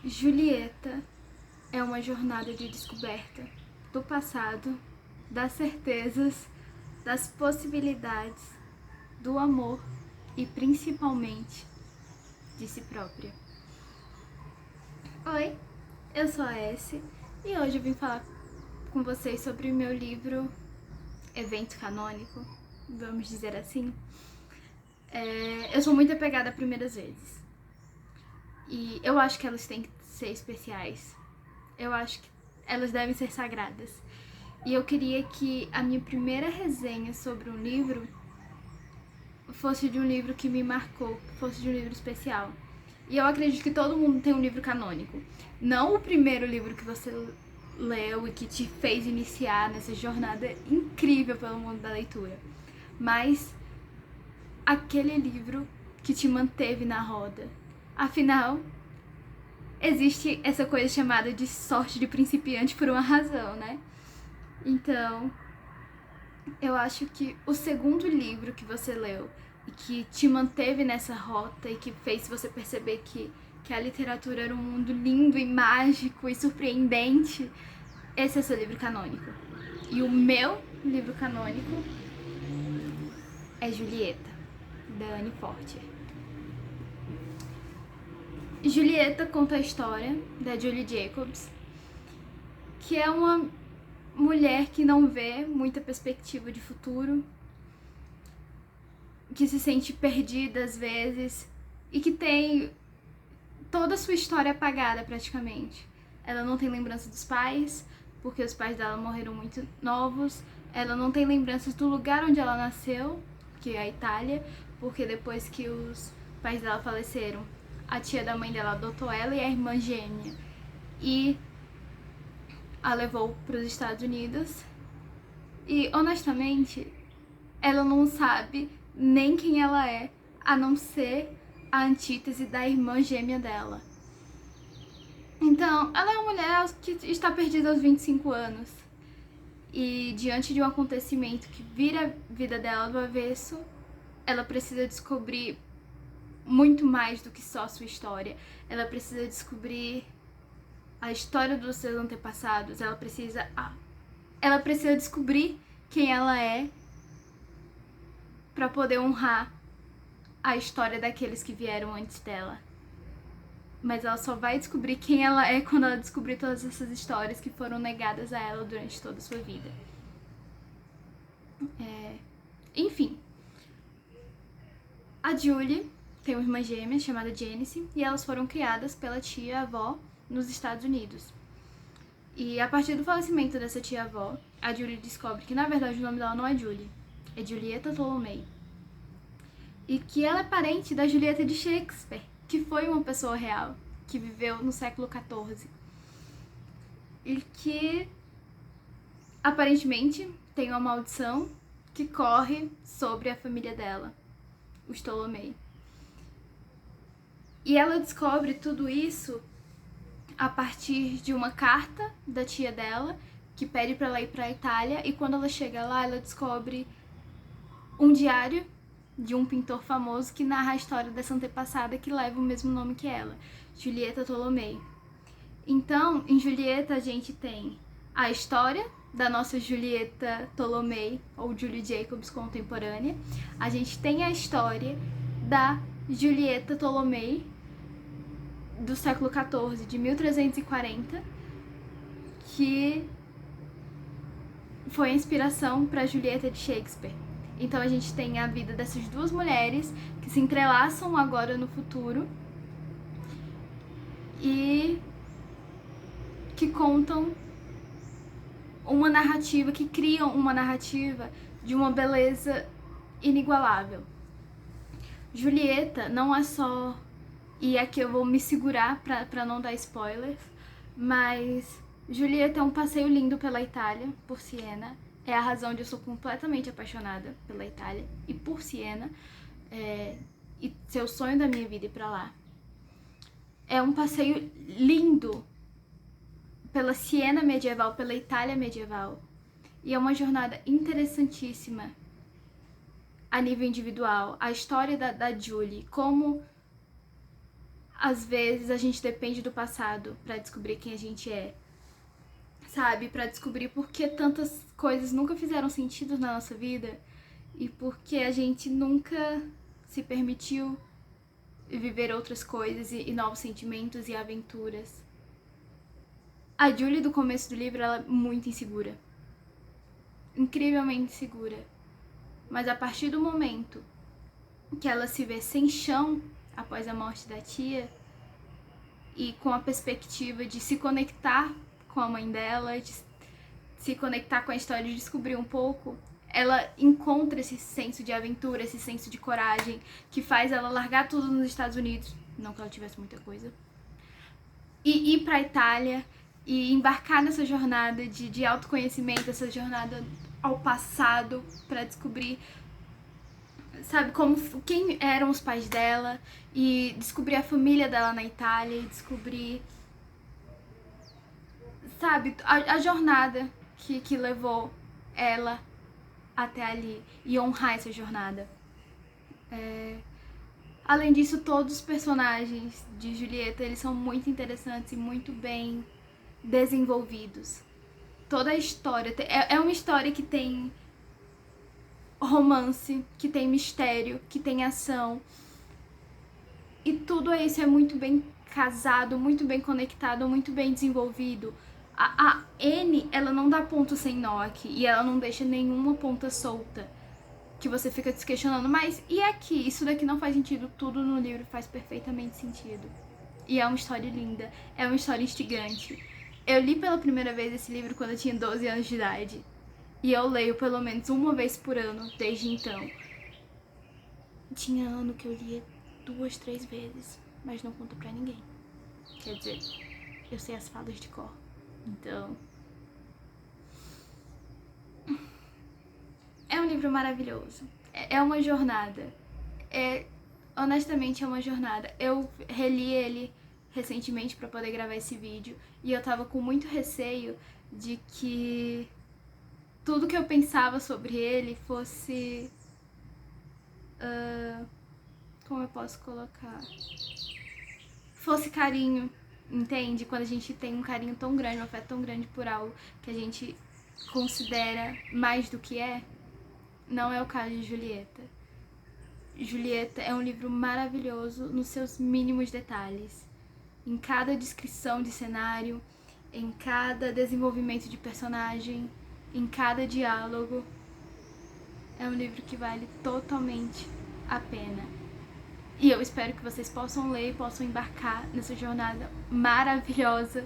Julieta é uma jornada de descoberta do passado, das certezas, das possibilidades, do amor e principalmente de si própria. Oi, eu sou a S e hoje eu vim falar com vocês sobre o meu livro Evento Canônico, vamos dizer assim. Eu sou muito apegada a primeiras vezes e eu acho que elas têm que ser especiais. Eu acho que elas devem ser sagradas. E eu queria que a minha primeira resenha sobre um livro fosse de um livro que me marcou, fosse de um livro especial. E eu acredito que todo mundo tem um livro canônico. Não o primeiro livro que você leu e que te fez iniciar nessa jornada incrível pelo mundo da leitura, mas aquele livro que te manteve na roda. Afinal, existe essa coisa chamada de sorte de principiante por uma razão, né? Então, eu acho que o segundo livro que você leu e que te manteve nessa rota e que fez você perceber que a literatura era um mundo lindo e mágico e surpreendente, esse é seu livro canônico. E o meu livro canônico é Julieta, da Anne Fortier. Julieta conta a história da Julie Jacobs, que é uma mulher que não vê muita perspectiva de futuro, que se sente perdida às vezes e que tem toda a sua história apagada praticamente. Ela não tem lembrança dos pais, porque os pais dela morreram muito novos. Ela não tem lembranças do lugar onde ela nasceu, que é a Itália, porque depois que os pais dela faleceram, a tia da mãe dela adotou ela e a irmã gêmea e a levou para os Estados Unidos. E honestamente, ela não sabe nem quem ela é, a não ser a antítese da irmã gêmea dela. Então, ela é uma mulher que está perdida aos 25 anos. E diante de um acontecimento que vira a vida dela do avesso, ela precisa descobrir muito mais do que só sua história. Ela precisa descobrir a história dos seus antepassados. Ela precisa descobrir quem ela é para poder honrar a história daqueles que vieram antes dela. Mas ela só vai descobrir quem ela é quando ela descobrir todas essas histórias que foram negadas a ela durante toda a sua vida. Enfim, a Julie tem uma irmã gêmea chamada Janice e elas foram criadas pela tia-avó nos Estados Unidos. E a partir do falecimento dessa tia-avó, a Julie descobre que na verdade o nome dela não é Julie, é Julieta Tolomei. E que ela é parente da Julieta de Shakespeare, que foi uma pessoa real, que viveu no século XIV. E que aparentemente tem uma maldição que corre sobre a família dela, os Tolomei. E ela descobre tudo isso a partir de uma carta da tia dela, que pede para ela ir para a Itália, e quando ela chega lá, ela descobre um diário de um pintor famoso que narra a história dessa antepassada que leva o mesmo nome que ela, Julieta Tolomei. Então, em Julieta a gente tem a história da nossa Julieta Tolomei, ou Julie Jacobs contemporânea. A gente tem a história da Julieta Tolomei do século XIV, de 1340, que foi a inspiração para Julieta de Shakespeare. Então a gente tem a vida dessas duas mulheres que se entrelaçam agora no futuro e que contam uma narrativa, que criam uma narrativa de uma beleza inigualável. Julieta não é só, e aqui eu vou me segurar pra não dar spoilers, mas Julieta é um passeio lindo pela Itália, por Siena. É a razão de eu sou completamente apaixonada pela Itália e por Siena, e ser o sonho da minha vida ir pra lá. É um passeio lindo pela Siena medieval, pela Itália medieval. E é uma jornada interessantíssima a nível individual. A história da Julie, como às vezes a gente depende do passado pra descobrir quem a gente é, sabe? Pra descobrir por que tantas coisas nunca fizeram sentido na nossa vida e por que a gente nunca se permitiu viver outras coisas e novos sentimentos e aventuras. A Julie do começo do livro, ela é muito insegura. Incrivelmente insegura. Mas a partir do momento que ela se vê sem chão após a morte da tia e com a perspectiva de se conectar com a mãe dela, de se conectar com a história, de descobrir um pouco, ela encontra esse senso de aventura, esse senso de coragem que faz ela largar tudo nos Estados Unidos, não que ela tivesse muita coisa, e ir pra Itália e embarcar nessa jornada de autoconhecimento, essa jornada ao passado pra descobrir, sabe, quem eram os pais dela e descobrir a família dela na Itália e descobrir, sabe, a jornada que levou ela até ali e honrar essa jornada. Além disso, todos os personagens de Julieta, eles são muito interessantes e muito bem desenvolvidos. Toda a história é uma história que tem romance, que tem mistério, que tem ação. E tudo isso é muito bem casado, muito bem conectado, muito bem desenvolvido. A Anne, ela não dá ponto sem nó aqui e ela não deixa nenhuma ponta solta que você fica se questionando, mas e aqui? Isso daqui não faz sentido, tudo no livro faz perfeitamente sentido. E é uma história linda, é uma história instigante. Eu li pela primeira vez esse livro quando eu tinha 12 anos de idade. E eu leio pelo menos uma vez por ano desde então. Tinha ano que eu lia 2, 3 vezes, mas não conto pra ninguém. Quer dizer, eu sei as falas de cor. Então... é um livro maravilhoso. É uma jornada. Honestamente, é uma jornada. Eu reli ele recentemente pra poder gravar esse vídeo e eu tava com muito receio de que tudo que eu pensava sobre ele fosse... como eu posso colocar? Fosse carinho, entende? Quando a gente tem um carinho tão grande, um afeto tão grande por algo que a gente considera mais do que é. Não é o caso de Julieta. Julieta é um livro maravilhoso nos seus mínimos detalhes. Em cada descrição de cenário, em cada desenvolvimento de personagem, em cada diálogo. É um livro que vale totalmente a pena. E eu espero que vocês possam ler e possam embarcar nessa jornada maravilhosa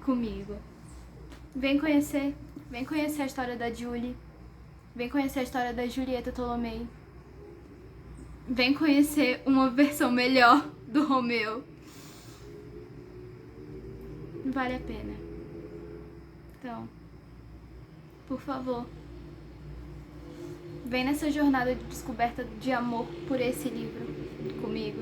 comigo. Vem conhecer a história da Julie. Vem conhecer a história da Julieta Tolomei. Vem conhecer uma versão melhor do Romeu. Vale a pena. Então, por favor, vem nessa jornada de descoberta de amor por esse livro comigo.